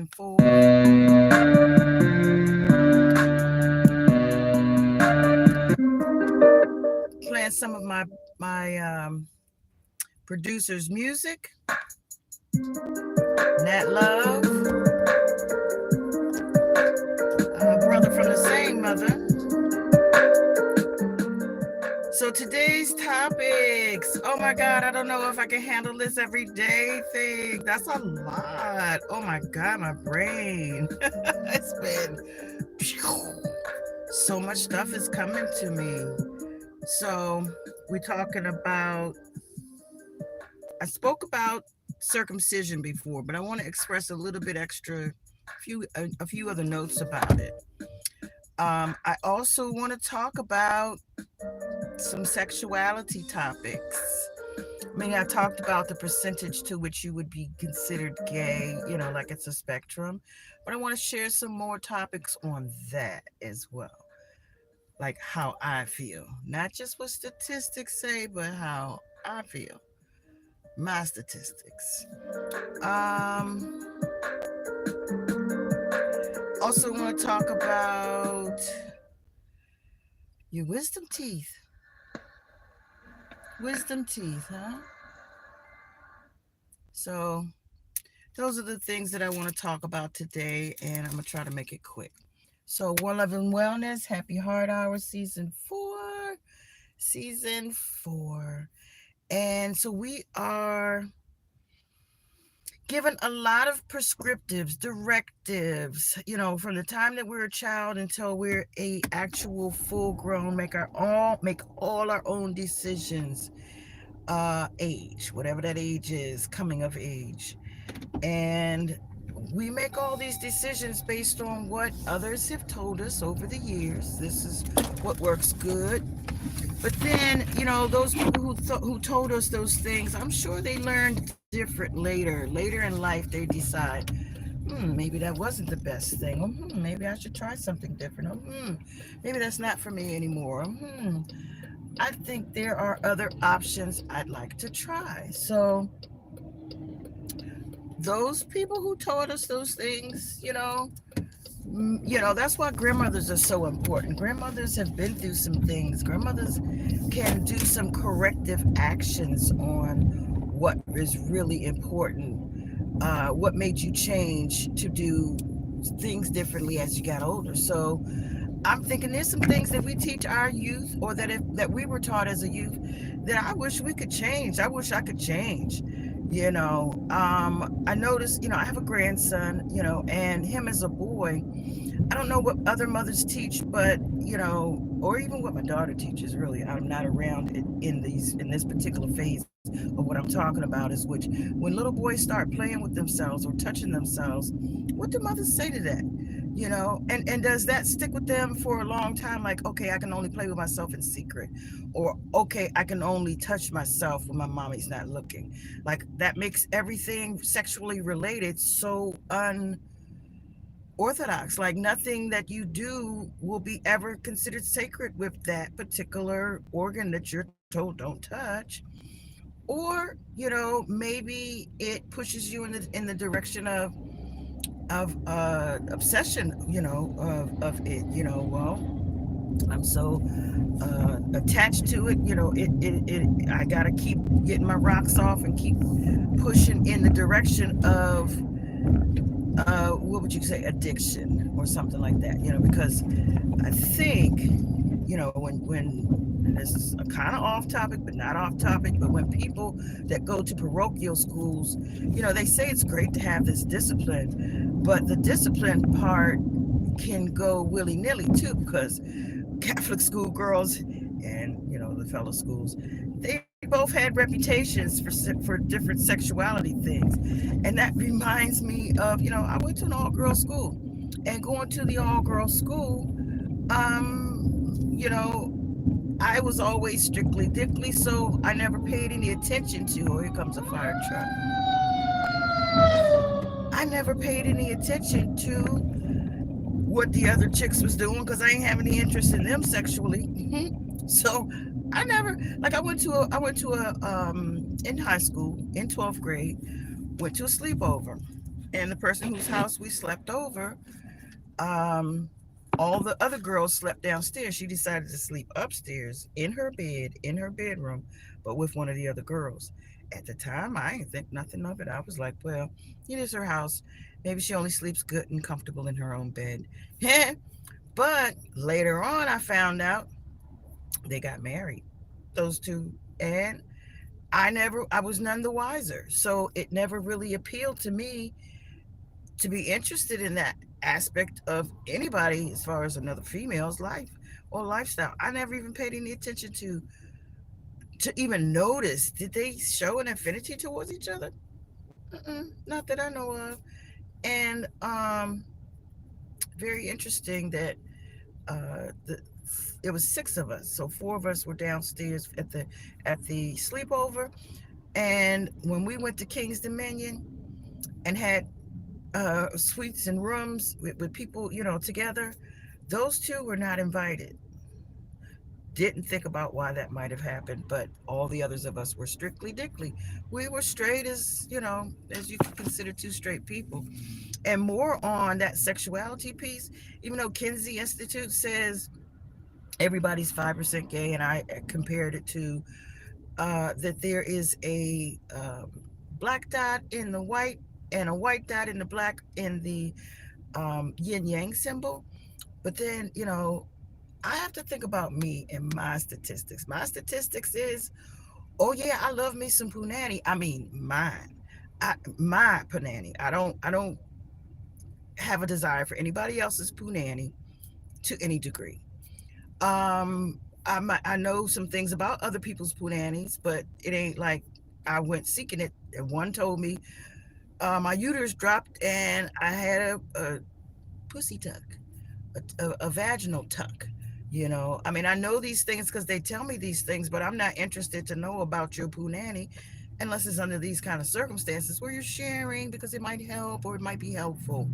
4. Playing some of my producer's music. Nat Love, brother from the same mother. So today's topics. Oh my God, I don't know if I can handle this every day thing. That's a lot. Oh my God, my brain. It's been so much stuff is coming to me. So we're talking about, I spoke about circumcision before, but I want to express a little bit extra, a few other notes about it. I also want to talk about some sexuality topics. I mean, I talked about the percentage to which you would be considered gay, like it's a spectrum. But I want to share some more topics on that as well. Like how I feel. Not just what statistics say, but how I feel. My statistics. Um, Also want to talk about your wisdom teeth. Wisdom teeth, huh? So those are the things that I want to talk about today, and I'm going to try to make it quick. So Love and Wellness, Happy Heart Hour, Season 4. Season 4. And so we are given a lot of prescriptives, directives, from the time that we're a child until we're a actual full grown, make all our own decisions, age, whatever that age is, coming of age. And we make all these decisions based on what others have told us over the years. This is what works good. But then, those people who told us those things, I'm sure they learned different later. Later in life, they decide, maybe that wasn't the best thing. Maybe I should try something different. Maybe that's not for me anymore. I think there are other options I'd like to try. So those people who taught us those things, that's why grandmothers are so important. Grandmothers have been through some things. Grandmothers can do some corrective actions on what is really important. What made you change to do things differently as you got older. So I'm thinking there's some things that we teach our youth, or that we were taught as a youth, that I wish we could change. I wish I could change. I noticed, I have a grandson, and him as a boy, I don't know what other mothers teach, but or even what my daughter teaches. Really, I'm not around in this particular phase of what I'm talking about. Is which when little boys start playing with themselves or touching themselves, what do mothers say to that? And does that stick with them for a long time? Like, okay, I can only play with myself in secret, or okay, I can only touch myself when my mommy's not looking. Like that makes everything sexually related so orthodox. Like nothing that you do will be ever considered sacred with that particular organ that you're told don't touch. Or maybe it pushes you in the direction of obsession, of it. Well, I'm so attached to it. I gotta keep getting my rocks off and keep pushing in the direction of what would you say, addiction or something like that, because I think, when this is a kind of off topic, but not off topic, but when people that go to parochial schools, they say it's great to have this discipline, but the discipline part can go willy-nilly too, because Catholic school girls and, the fellow schools, they both had reputations for different sexuality things. And that reminds me of, I went to an all-girls school, and going to the all-girls school, I was always strictly dickly, so I never paid any attention to, oh, here comes a fire truck. I never paid any attention to what the other chicks was doing, because I ain't have any interest in them sexually. So I never, like, I went to a in high school in 12th grade, went to a sleepover, and the person whose house we slept over, um, all the other girls slept downstairs. She decided to sleep upstairs in her bed, in her bedroom, but with one of the other girls. At the time, I didn't think nothing of it. I was like, well, it is her house. Maybe she only sleeps good and comfortable in her own bed. But later on, I found out they got married, those two. And I was none the wiser. So it never really appealed to me to be interested in that aspect of anybody as far as another female's life or lifestyle. I never even paid any attention to even notice. Did they show an affinity towards each other? Not that I know of. And very interesting that the it was six of us, so four of us were downstairs at the sleepover. And when we went to King's Dominion and had suites and rooms with people, together, those two were not invited. Didn't think about why that might have happened, but all the others of us were strictly dickly. We were straight as you could consider two straight people. And more on that sexuality piece, even though Kinsey Institute says everybody's 5% gay, and I compared it to that there is a black dot in the white and a white dot in the black in the yin yang symbol. But then, I have to think about me and my statistics. My statistics is, oh yeah, I love me some punani. I mean, my punani. I don't have a desire for anybody else's punani to any degree. I know some things about other people's punanis, but it ain't like I went seeking it. And one told me my uterus dropped and I had a pussy tuck, a vaginal tuck. I mean, I know these things because they tell me these things, but I'm not interested to know about your punani unless it's under these kind of circumstances where you're sharing because it might help or it might be helpful.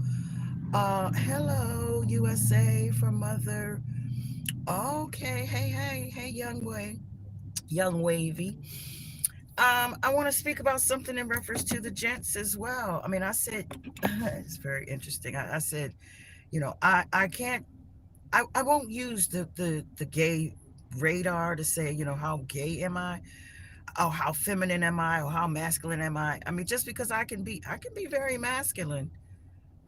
Hello, USA from Mother. Okay, hey, young wavy. I want to speak about something in reference to the gents as well. I mean, I said it's very interesting. I said, I can't, I won't use the gay radar to say, how gay am I, or how feminine am I, or how masculine am I. I mean, just because I can be very masculine,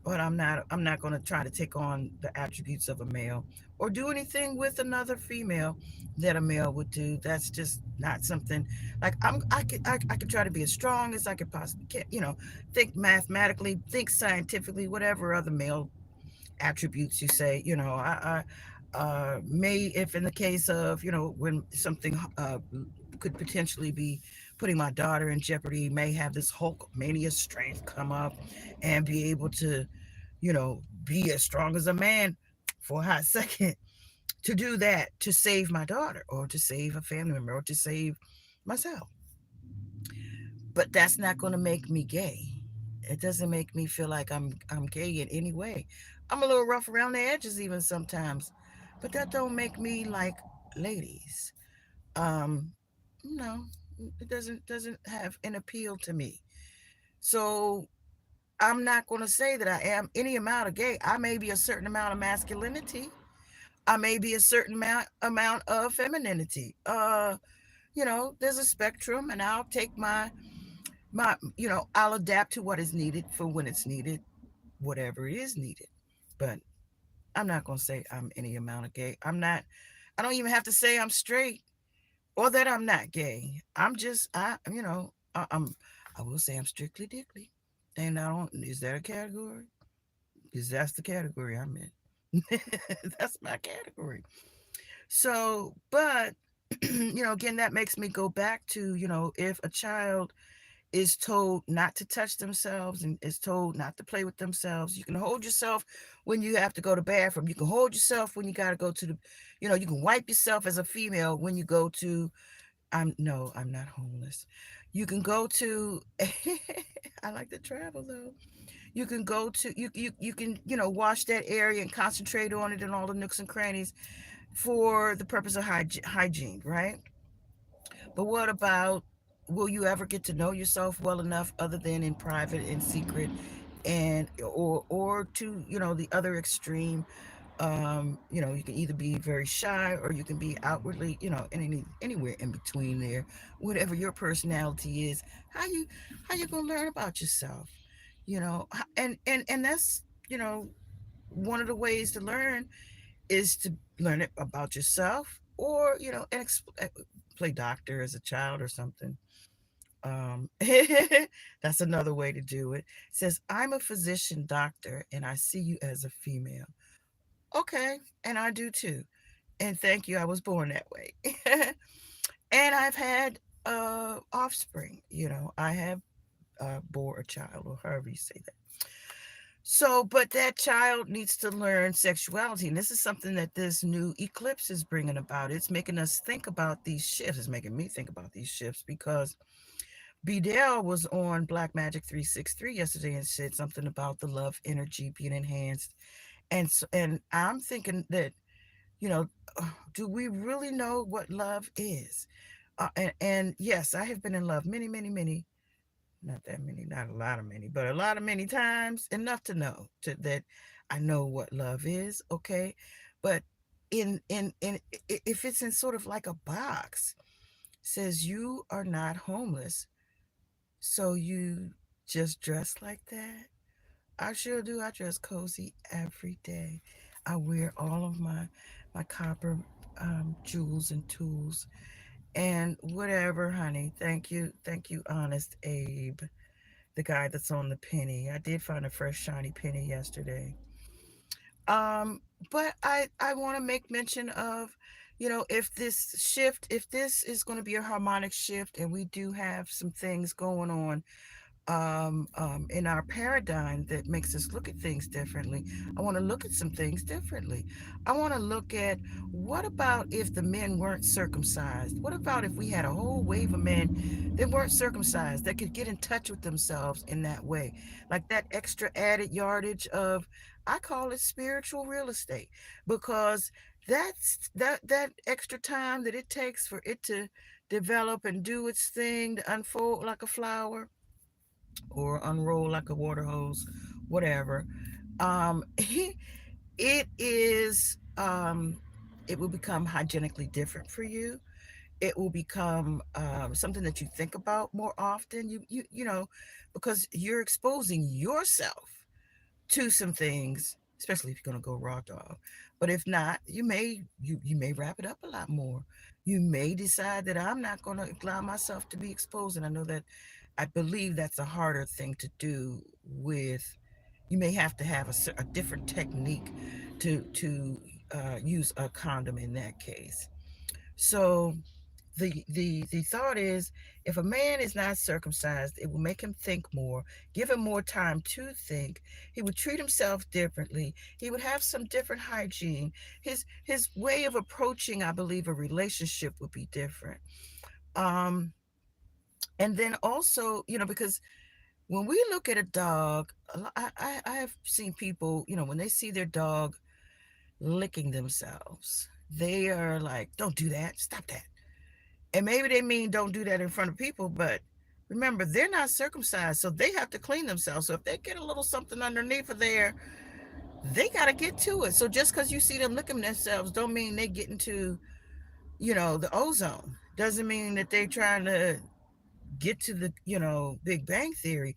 but I'm not going to try to take on the attributes of a male or do anything with another female that a male would do. That's just not something. Like I could try to be as strong as I could possibly can, think mathematically, think scientifically, whatever other male attributes you say. I may, if in the case of, when something could potentially be putting my daughter in jeopardy, may have this Hulkmania strength come up and be able to, be as strong as a man for a hot second to do that, to save my daughter or to save a family member or to save myself. But that's not going to make me gay. It doesn't make me feel like I'm gay in any way. I'm a little rough around the edges even sometimes, but that don't make me like ladies. Um, no, it doesn't have an appeal to me. So I'm not going to say that I am any amount of gay. I may be a certain amount of masculinity. I may be a certain amount of femininity. There's a spectrum, and I'll take I'll adapt to what is needed for when it's needed, whatever is needed. But I'm not going to say I'm any amount of gay. I'm not. I don't even have to say I'm straight or that I'm not gay. I'm just I'm. I will say I'm strictly dickly, and I don't. Is that a category? Because that's the category I'm in. That's my category. So, but again, that makes me go back to if a child is told not to touch themselves and is told not to play with themselves. You can hold yourself when you have to go to the bathroom. You can hold yourself when you got to go to you can wipe yourself as a female when you go to, I'm not homeless. You can go to, I like to travel though. You can go to, you can, wash that area and concentrate on it and all the nooks and crannies for the purpose of hygiene, right? But what about, will you ever get to know yourself well enough other than in private, in secret, and or to, the other extreme. You can either be very shy, or you can be outwardly, anywhere in between there. Whatever your personality is, how you how you gonna learn about yourself? And that's, you know one of the ways to learn is to learn it about yourself, or play doctor as a child or something. um that's another way to do it. It says, I'm a physician doctor and I see you as a female. Okay, and I do too. And thank you, I was born that way. And I've had offspring. I have bore a child, or however you say that. So, but that child needs to learn sexuality. And this is something that this new eclipse is bringing about. It's making us think about these shifts. It's making me think about these shifts, because Bedell was on Black Magic 363 yesterday and said something about the love energy being enhanced. And I'm thinking that, you know, do we really know what love is? And yes, I have been in love many, many, many, not that many, not a lot of many, but a lot of many times, enough to know that I know what love is. Okay, but if it's in sort of like a box, says you are not homeless, so you just dress like that. I sure do. I dress cozy every day. I wear all of my copper jewels and tools and whatever, honey. Thank you, Honest Abe, the guy that's on the penny. I did find a fresh shiny penny yesterday. Um, but I want to make mention of, if this is going to be a harmonic shift, and we do have some things going on in our paradigm that makes us look at things differently. I want to look at some things differently. I want to look at, what about if the men weren't circumcised? What about if we had a whole wave of men that weren't circumcised, that could get in touch with themselves in that way? Like that extra added yardage of, I call it spiritual real estate, because that extra time that it takes for it to develop and do its thing, to unfold like a flower or unroll like a water hose, whatever. It is, it will become hygienically different for you. It will become something that you think about more often. Because you're exposing yourself to some things, especially if you're going to go raw dog. But if not, you may wrap it up a lot more. You may decide that I'm not going to allow myself to be exposed, and I know that, I believe that's a harder thing to do with. You may have to have a different technique to use a condom in that case. So the thought is, if a man is not circumcised, it will make him think more, give him more time to think. He would treat himself differently. He would have some different hygiene. His way of approaching, I believe, a relationship would be different. Um, and then also, because when we look at a dog, I have seen people, when they see their dog licking themselves, they are like, don't do that, stop that. And maybe they mean don't do that in front of people, but remember, they're not circumcised, so they have to clean themselves. So if they get a little something underneath of there, they got to get to it. So just because you see them licking themselves, don't mean they get into, the ozone. Doesn't mean that they're trying to get to the, Big Bang Theory.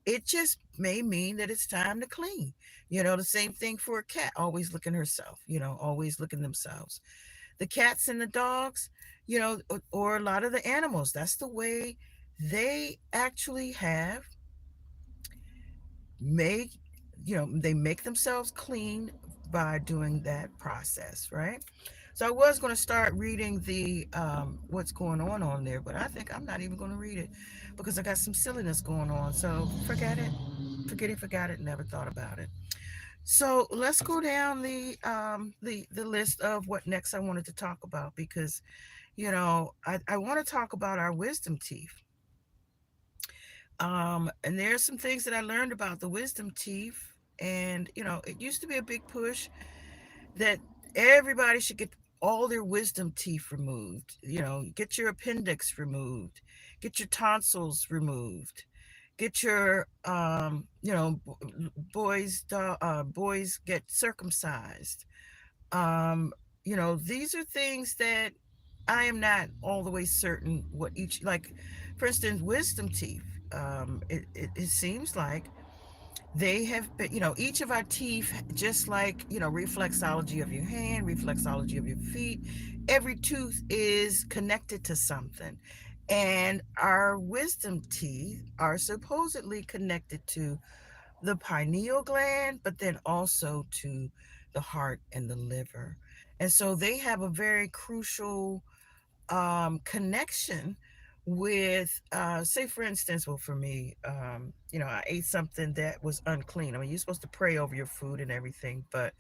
It just may mean that it's time to clean. The same thing for a cat, always looking herself, always looking themselves. The cats and the dogs, or a lot of the animals, that's the way they actually have make, they make themselves clean by doing that process, right? So I was going to start reading the what's going on there, but I think I'm not even going to read it, because I got some silliness going on. So forget it, forgot it, never thought about it. So let's go down the list of what next I wanted to talk about, because I want to talk about our wisdom teeth. And there's some things that I learned about the wisdom teeth. And it used to be a big push that everybody should get all their wisdom teeth removed. Get your appendix removed, get your tonsils removed, get your boys get circumcised. um these are things that I am not all the way certain what each, like, for instance, wisdom teeth. It seems like they have been, each of our teeth, just like, reflexology of your hand, reflexology of your feet, every tooth is connected to something. And our wisdom teeth are supposedly connected to the pineal gland, but then also to the heart and the liver. And so they have a very crucial connection with, say, for instance, well, for me, I ate something that was unclean. I mean, you're supposed to pray over your food and everything, but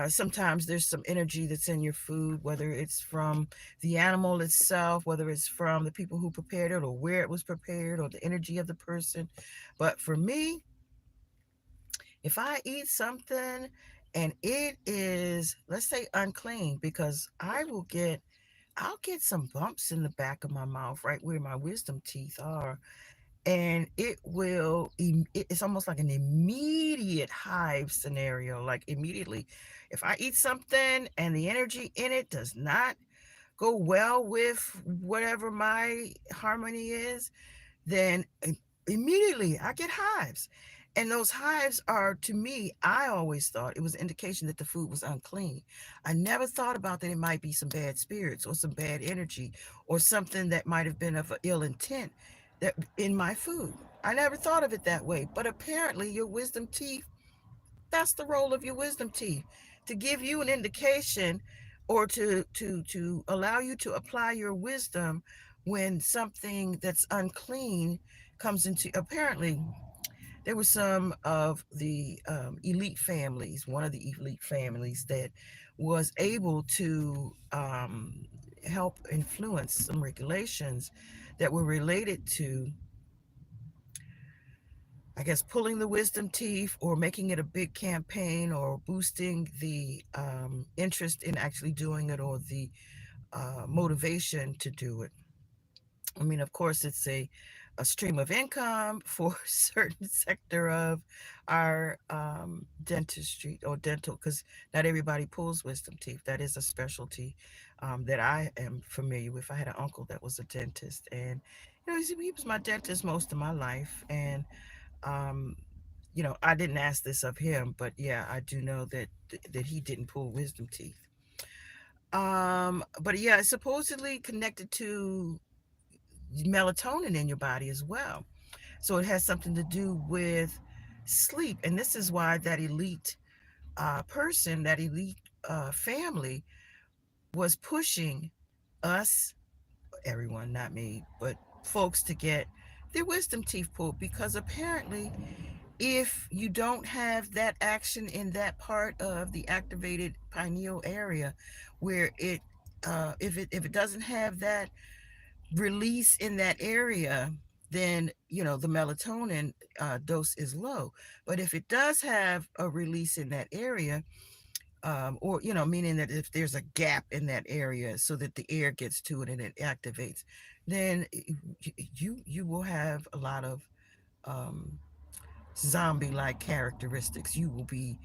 sometimes there's some energy that's in your food, whether it's from the animal itself, whether it's from the people who prepared it, or where it was prepared, or the energy of the person. But for me, if I eat something and it is, let's say, unclean, because I'll get some bumps in the back of my mouth, right where my wisdom teeth are. And it's almost like an immediate hive scenario. Like, immediately, if I eat something and the energy in it does not go well with whatever my harmony is, then immediately I get hives. And those hives are, to me, I always thought it was an indication that the food was unclean. I never thought about that it might be some bad spirits or some bad energy or something that might have been of an ill intent that in my food. I never thought of it that way. But apparently your wisdom teeth, that's the role of your wisdom teeth, to give you an indication, or to allow you to apply your wisdom when something that's unclean comes into. Apparently there were some of the elite families, one of the elite families, that was able to help influence some regulations that were related to, I guess, pulling the wisdom teeth, or making it a big campaign, or boosting the interest in actually doing it, or the motivation to do it. I mean, of course, it's a stream of income for a certain sector of our dentistry or dental, because not everybody pulls wisdom teeth. That is a specialty that I am familiar with. I had an uncle that was a dentist, and he was my dentist most of my life. And um, I didn't ask this of him, but yeah, I do know that he didn't pull wisdom teeth. But yeah, it's supposedly connected to melatonin in your body as well. So it has something to do with sleep. And this is why that elite person, that elite family, was pushing us, everyone, not me, but folks, to get their wisdom teeth pulled, because apparently if you don't have that action in that part of the activated pineal area, where if it doesn't have that release in that area, then the melatonin dose is low. But if it does have a release in that area, or meaning that if there's a gap in that area so that the air gets to it and it activates, then you will have a lot of um, zombie-like characteristics. You will be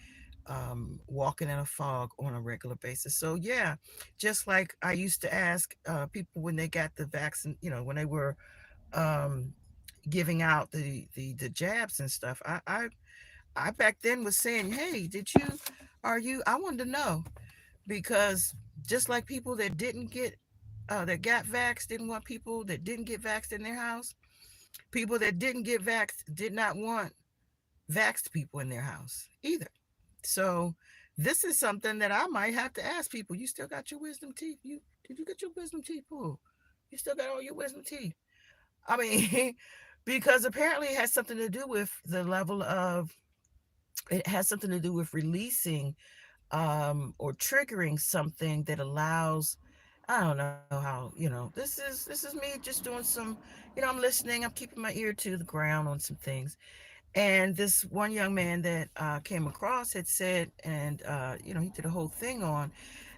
walking in a fog on a regular basis. So yeah, just like I used to ask people when they got the vaccine, when they were um, giving out the jabs and stuff. I back then was saying, hey, I wanted to know, because just like people that didn't get that got vaxxed didn't want people that didn't get vaxxed in their house. People that didn't get vaxxed did not want vaxxed people in their house either. So this is something that I might have to ask people. You still got your wisdom teeth? Did you get your wisdom teeth pulled? You still got all your wisdom teeth? I mean, because apparently it has something to do with the level of, it has something to do with releasing or triggering something that allows, I don't know how, this is me just doing some, I'm listening, I'm keeping my ear to the ground on some things. And this one young man that came across had said, and he did a whole thing on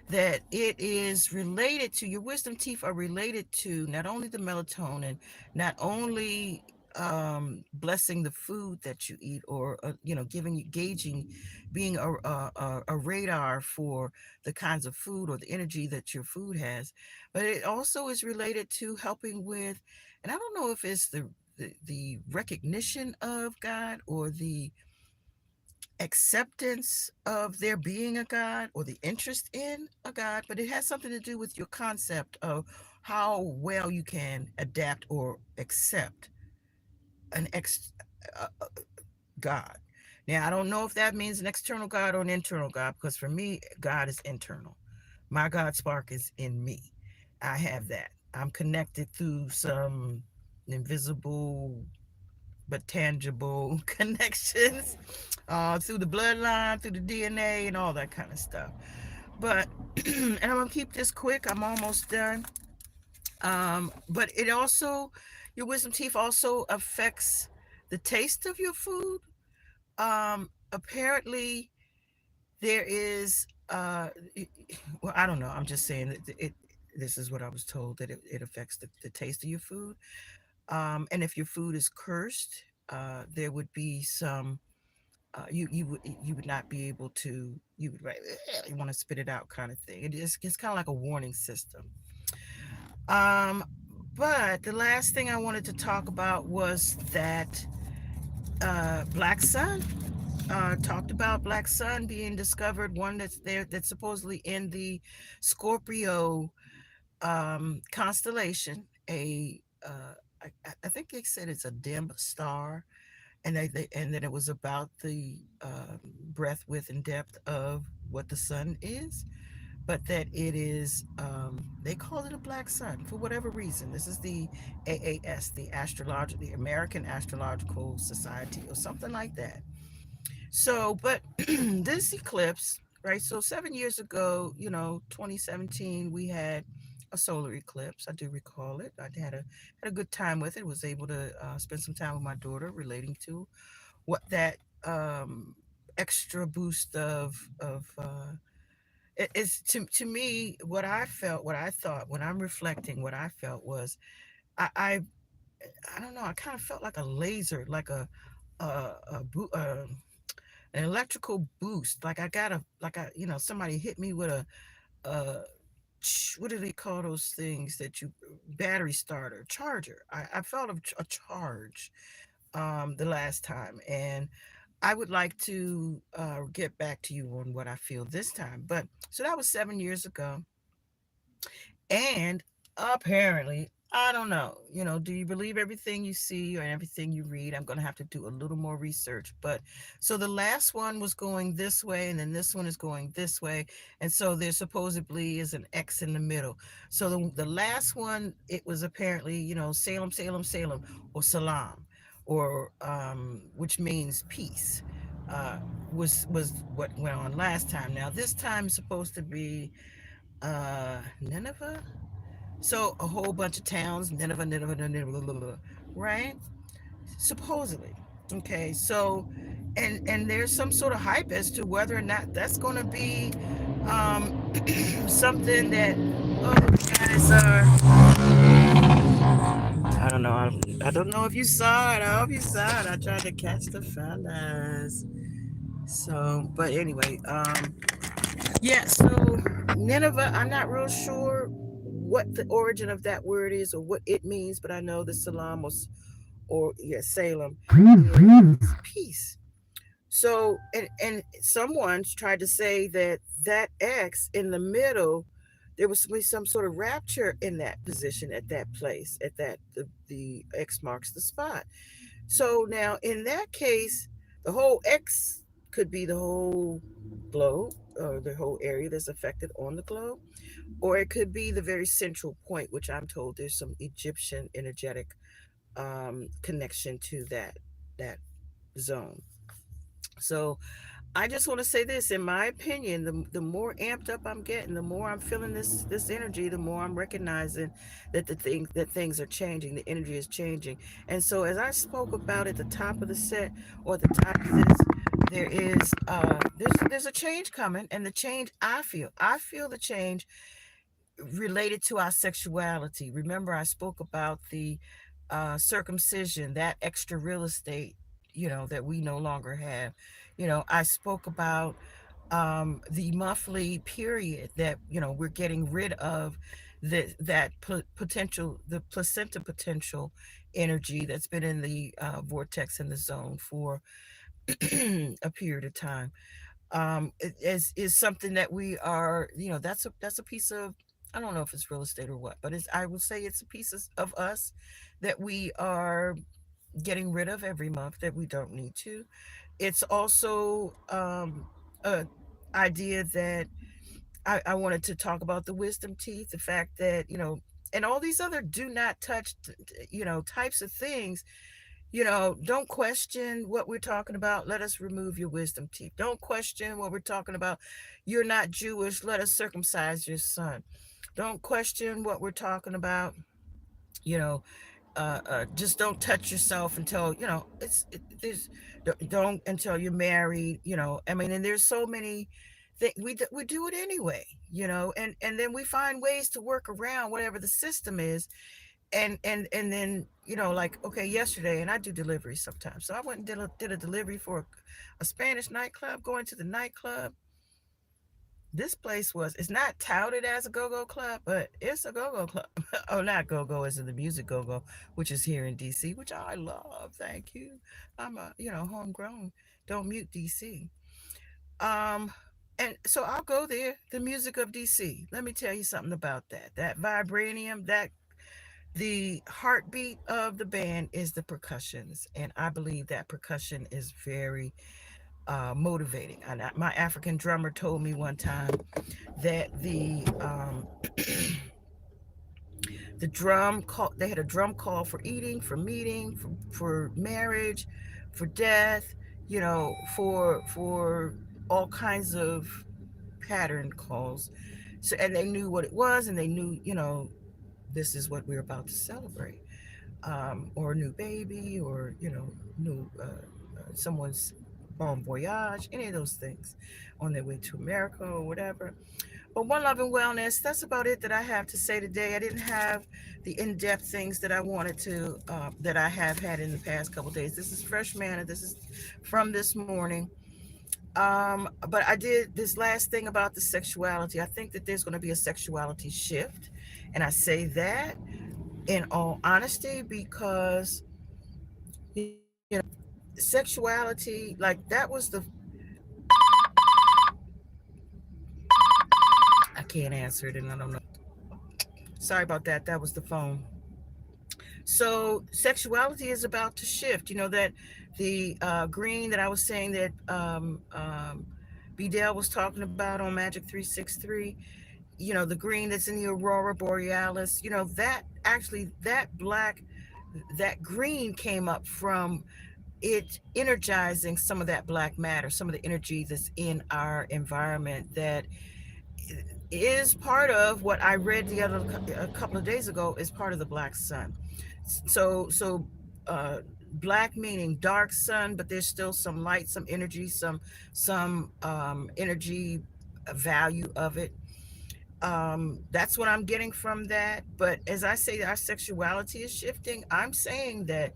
that it is related to, your wisdom teeth are related to not only the melatonin, not only blessing the food that you eat, or giving, gauging, being a radar for the kinds of food or the energy that your food has. But it also is related to helping with, and I don't know if it's the recognition of God, or the acceptance of there being a God, or the interest in a God, but it has something to do with your concept of how well you can adapt or accept an God. Now, I don't know if that means an external God or an internal God, because for me, God is internal. My God spark is in me. I have that. I'm connected through some invisible but tangible connections, through the bloodline, through the DNA, and all that kind of stuff. But, and I'm going to keep this quick. I'm almost done. But it also, your wisdom teeth also affects the taste of your food. Apparently, there is, well, I don't know. I'm just saying that this is what I was told, that it affects the taste of your food. And if your food is cursed, there would be some, you would not be able to, you would, right, you want to spit it out kind of thing. It's kind of like a warning system. Um, but the last thing I wanted to talk about was that Black Sun, talked about Black Sun being discovered, one that's there, that's supposedly in the Scorpio constellation. I think they said it's a dim star, and and then it was about the breadth, width, and depth of what the sun is, but that it is, they call it a black sun for whatever reason. This is the AAS, the American Astrological Society, or something like that. So, but this eclipse, right? So 7 years ago, 2017, we had a solar eclipse. I do recall it. I had a good time with it. Was able to spend some time with my daughter, relating to what that extra boost of it is to me. What I felt, what I thought, when I'm reflecting, what I felt was, I I, I don't know. I kind of felt like a laser, like a an electrical boost. Like I got a, like I, somebody hit me with a what do they call those things that you, battery starter, charger. I felt a charge the last time, and I would like to get back to you on what I feel this time. But so that was 7 years ago. And apparently, I don't know, do you believe everything you see or everything you read? I'm going to have to do a little more research. But so the last one was going this way, and then this one is going this way. And so there supposedly is an X in the middle. So the last one, it was apparently, Salem, Salem, Salem, or Salam, or which means peace. Uh, was what went on last time. Now this time is supposed to be Nineveh. So a whole bunch of towns, Nineveh, Nineveh, Nineveh, blah, blah, blah, right? Supposedly. Okay, so and there's some sort of hype as to whether or not that's going to be something that, oh, the guys are, I don't know. I don't know if you saw it. I hope you saw it. I tried to catch the fellas. So, but anyway, yeah, so Nineveh, I'm not real sure what the origin of that word is or what it means, but I know the Salam was, or yeah, Salem is peace. So, and someone tried to say that that X in the middle, there was some sort of rapture in that position, at that place, at that the X marks the spot. So now in that case, the whole X could be the whole globe, or the whole area that's affected on the globe, or it could be the very central point, which I'm told there's some Egyptian energetic connection to that zone. So I just want to say this, in my opinion, the more amped up I'm getting, the more I'm feeling this energy, the more I'm recognizing that things are changing, the energy is changing. And so as I spoke about at the top of the set, or at the top of this, there's a change coming, and the change I feel the change related to our sexuality. Remember, I spoke about the circumcision, that extra real estate, that we no longer have. I spoke about the monthly period that we're getting rid of, that potential, the placenta potential energy that's been in the vortex in the zone for a period of time. Is something that we are, that's a piece of, I don't know if it's real estate or what, but I would say it's a piece of us that we are getting rid of every month that we don't need to. It's also a idea that I wanted to talk about, the wisdom teeth, the fact that, and all these other do not touch, types of things. Don't question what we're talking about. Let us remove your wisdom teeth. Don't question what we're talking about. You're not Jewish. Let us circumcise your son. Don't question what we're talking about. You know, just don't touch yourself until there's, don't until you're married. I mean, and there's so many things we do it anyway. And then we find ways to work around whatever the system is. And then, like, okay, yesterday, and I do deliveries sometimes, so I went and did a delivery for a Spanish nightclub. Going to the nightclub, this place was, it's not touted as a go-go club, but it's a go-go club. Oh, not go-go as in the music go-go, which is here in DC, which I love. Thank you. I'm a, homegrown. Don't mute DC. um and so I'll go there. The music of DC, let me tell you something about that vibranium, that the heartbeat of the band is the percussions, and I believe that percussion is very motivating. And my African drummer told me one time that the drum call, they had a drum call for eating, for meeting, for marriage, for death, for all kinds of pattern calls. So, and they knew what it was, and they knew, this is what we're about to celebrate, or a new baby, or new someone's bon voyage, any of those things, on their way to America or whatever. But one love and wellness. That's about it that I have to say today. I didn't have the in-depth things that I wanted to, that I have had in the past couple days. This is fresh manna. This is from this morning. But I did this last thing about the sexuality. I think that there's going to be a sexuality shift, and I say that in all honesty because, sexuality, like, that was the, I can't answer it, and I don't know. Sorry about that. That was the phone. So sexuality is about to shift. That the green that I was saying that Bedell was talking about on Magic 363. The green that's in the aurora borealis. That actually, that green came up from it energizing some of that black matter, some of the energy that's in our environment, that is part of what I read a couple of days ago, is part of the black sun. So black meaning dark sun, but there's still some light, some energy, some energy value of it. That's what I'm getting from that. But as I say, our sexuality is shifting. I'm saying that,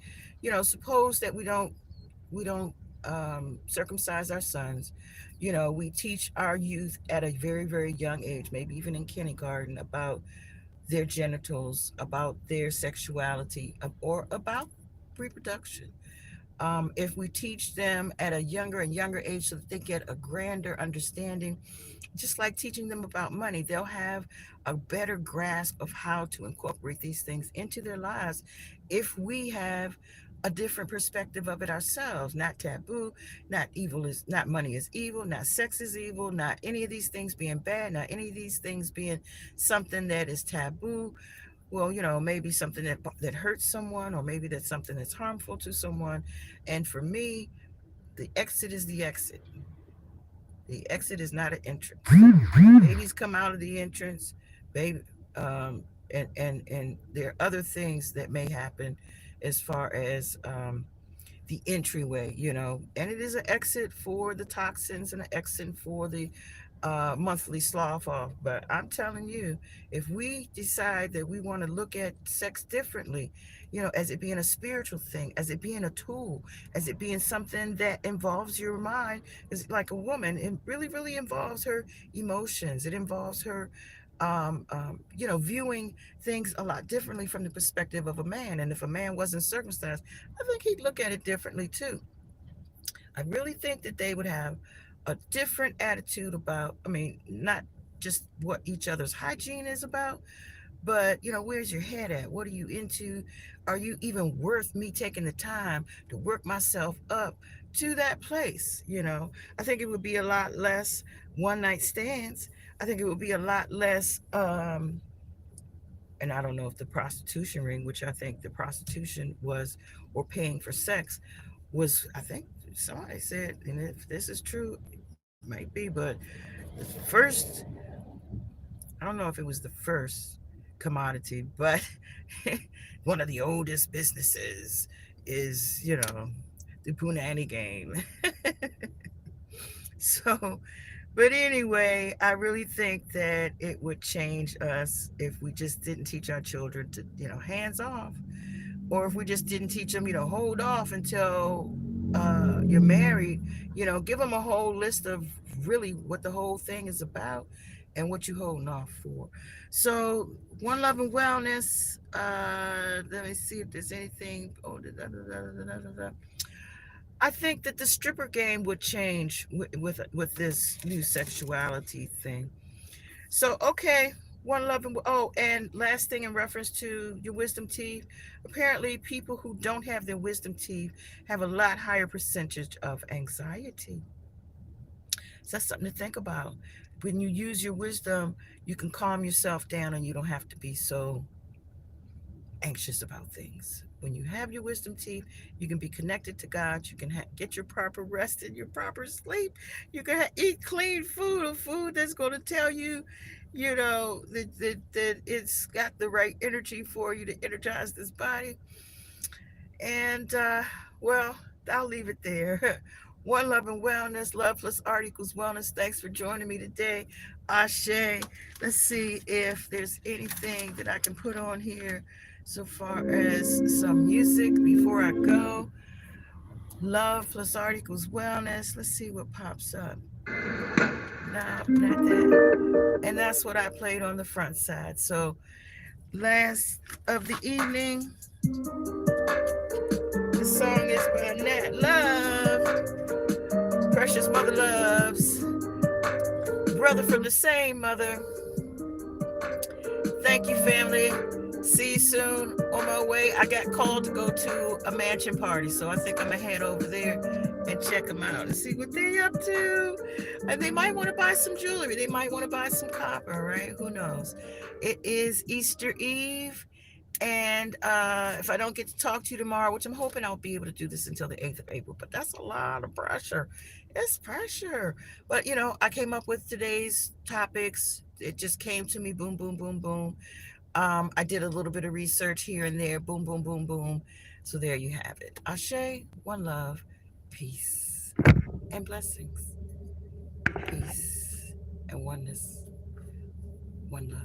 suppose that we don't circumcise our sons. We teach our youth at a very, very young age, maybe even in kindergarten, about their genitals, about their sexuality, or about reproduction. If we teach them at a younger and younger age, so that they get a grander understanding, just like teaching them about money, they'll have a better grasp of how to incorporate these things into their lives if we have a different perspective of it ourselves. Not taboo, not money is evil, not sex is evil, not any of these things being bad, not any of these things being something that is taboo. Well, maybe something that hurts someone, or maybe that's something that's harmful to someone. And for me, the exit is the exit. The exit is not an entrance. Babies come out of the entrance, baby, and there are other things that may happen as far as the entryway, and it is an exit for the toxins and an exit for the monthly slough off. But I'm telling you, if we decide that we want to look at sex differently, as it being a spiritual thing, as it being a tool, as it being something that involves your mind. Is like a woman, it really, really involves her emotions. It involves her, viewing things a lot differently from the perspective of a man. And if a man wasn't circumcised, I think he'd look at it differently too. I really think that they would have a different attitude about, I mean, not just what each other's hygiene is about, but where's your head at? What are you into? Are you even worth me taking the time to work myself up to that place? I think it would be a lot less one night stands. I think it would be a lot less, and I don't know if the prostitution ring, which I think the prostitution was, or paying for sex was, I think somebody said, and if this is true, it might be, but the first, I don't know if it was the first commodity, but one of the oldest businesses is, the Punani game. So, but anyway, I really think that it would change us if we just didn't teach our children to, hands off, or if we just didn't teach them, hold off until you're married. Give them a whole list of really what the whole thing is about and what you holding off for. So, One Love and Wellness. Let me see if there's anything. Oh, I think that the stripper game would change with this new sexuality thing. So, okay, One Love and, oh, and last thing in reference to your wisdom teeth. Apparently, people who don't have their wisdom teeth have a lot higher percentage of anxiety. So that's something to think about. When you use your wisdom, you can calm yourself down and you don't have to be so anxious about things. When you have your wisdom teeth, you can be connected to God. You can get your proper rest and your proper sleep. You can eat clean food, or food that's going to tell you, that it's got the right energy for you to energize this body. And, well, I'll leave it there. One Love and Wellness, Love plus Art equals Wellness. Thanks for joining me today. Ashe. Let's see if there's anything that I can put on here so far as some music before I go. Love plus Art equals Wellness. Let's see what pops up. No, not that. And that's what I played on the front side. So, last of the evening, the song is by Nat Love. Precious Mother Loves. Brother from the same mother. Thank you, family. See you soon. On my way, I got called to go to a mansion party, so I think I'm gonna head over there and check them out and see what they're up to. And they might want to buy some jewelry. They might want to buy some copper, right? Who knows? It is Easter Eve. And if I don't get to talk to you tomorrow, which I'm hoping I'll be able to do this until the 8th of April, but that's a lot of pressure. It's pressure. But, I came up with today's topics. It just came to me, boom, boom, boom, boom. I did a little bit of research here and there, boom, boom, boom, boom. So there you have it. Ashe, one love, peace, and blessings. Peace and oneness, one love.